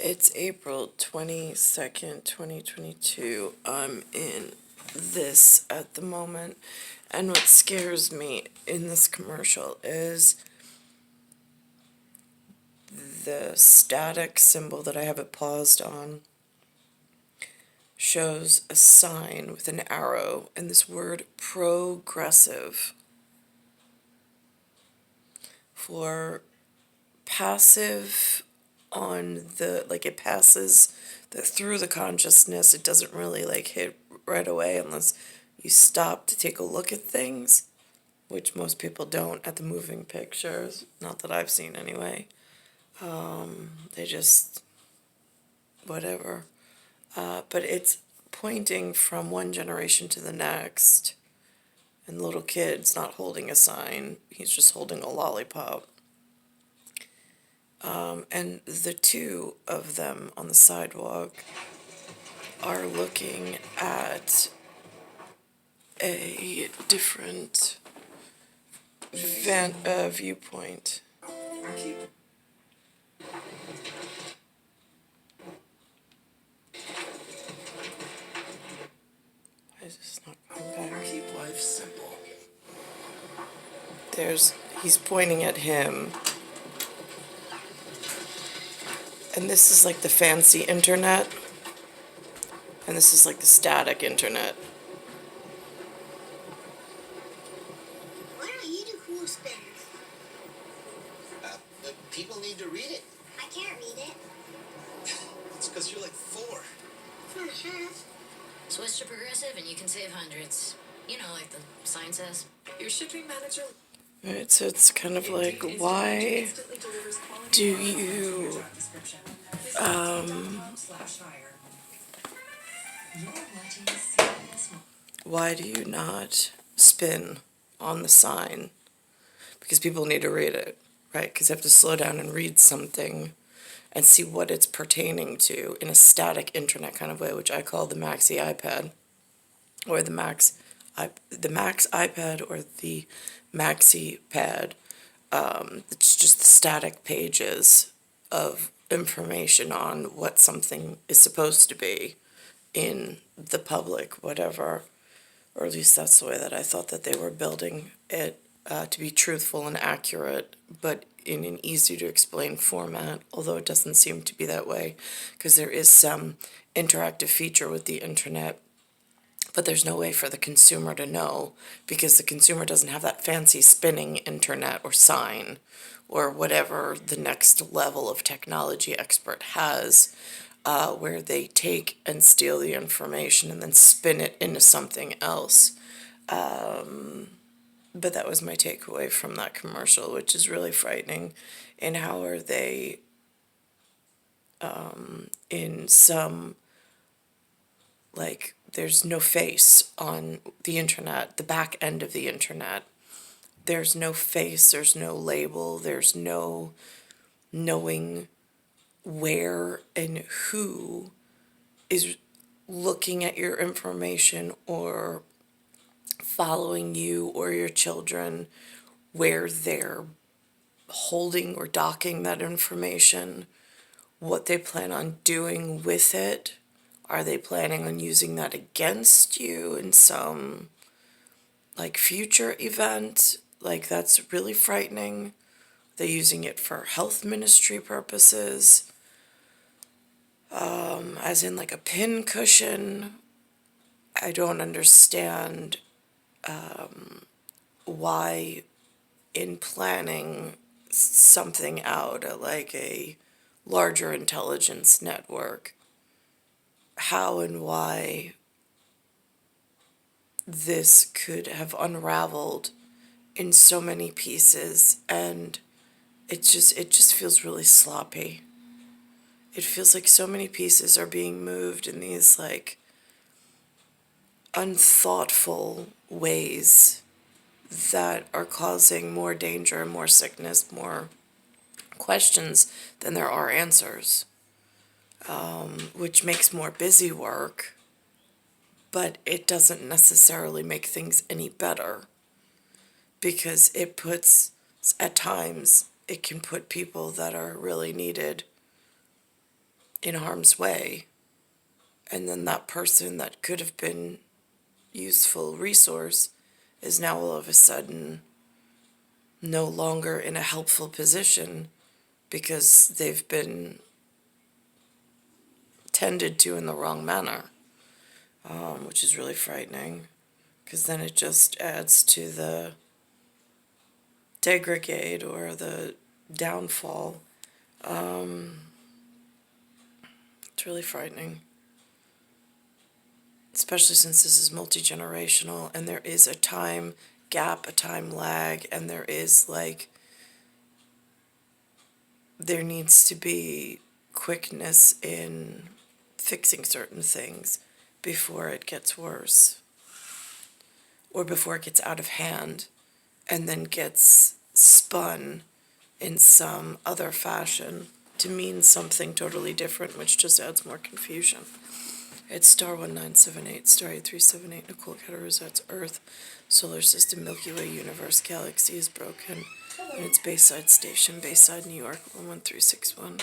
It's April 22nd, 2022. I'm in this at the moment. And what scares me in this commercial is the static symbol that I have it paused on shows a sign with an arrow and this word progressive for passive on the, like, it passes through the consciousness. It doesn't really like hit right away unless you stop to take a look at things, which most people don't at the moving pictures, not that I've seen anyway. They just whatever. But it's pointing from one generation to the next, and the little kid's not holding a sign, he's just holding a lollipop. And the two of them on the sidewalk are looking at a different viewpoint. Why is this not going back? Keep life simple. He's pointing at him. And this is like the fancy internet. And this is like the static internet. Why don't you do cool spins? But people need to read it. I can't read it. It's because you're like 4. 4.5. Switch to progressive and you can save hundreds. You know, like the sign says. Your shipping manager. Right, so it's kind of like, why do you why do you not spin on the sign? Because people need to read it, right? Because you have to slow down and read something and see what it's pertaining to in a static internet kind of way, which I call the Maxi iPad, or the Max iPad, or the Maxi Pad. It's just the static pages of information on what something is supposed to be in the public, whatever. Or at least that's the way that I thought that they were building it to be truthful and accurate, but in an easy to explain format, although it doesn't seem to be that way, because there is some interactive feature with the internet, but there's no way for the consumer to know, because the consumer doesn't have that fancy spinning internet or sign or whatever the next level of technology expert has, where they take and steal the information and then spin it into something else. But that was my takeaway from that commercial, which is really frightening. And how are they, in some, like, there's no face on the internet, the back end of the internet. There's no face, there's no label, there's no knowing where and who is looking at your information or following you or your children, where they're holding or docking that information, what they plan on doing with it. Are they planning on using that against you in some, like, future event? Like, that's really frightening. They're using it for health ministry purposes, as in like a pin cushion. I don't understand why, in planning something out at like a larger intelligence network, how and why this could have unraveled in so many pieces, and it just feels really sloppy. It feels like so many pieces are being moved in these, like, unthoughtful ways that are causing more danger, more sickness, more questions than there are answers, which makes more busy work, but it doesn't necessarily make things any better, because it puts, at times, it can put people that are really needed in harm's way, and then that person that could have been useful resource is now all of a sudden no longer in a helpful position because they've been tended to in the wrong manner, which is really frightening, because then it just adds to the degrade or the downfall. It's really frightening, especially since this is multi-generational and there is a time gap, a time lag, and there needs to be quickness in fixing certain things before it gets worse or before it gets out of hand and then gets spun in some other fashion to mean something totally different, which just adds more confusion. It's star 1978, star 8378, Nicole, Cattaruzza. It's Earth, Solar System, Milky Way, Universe, Galaxy is broken. And it's Bayside Station, Bayside, New York, 11361.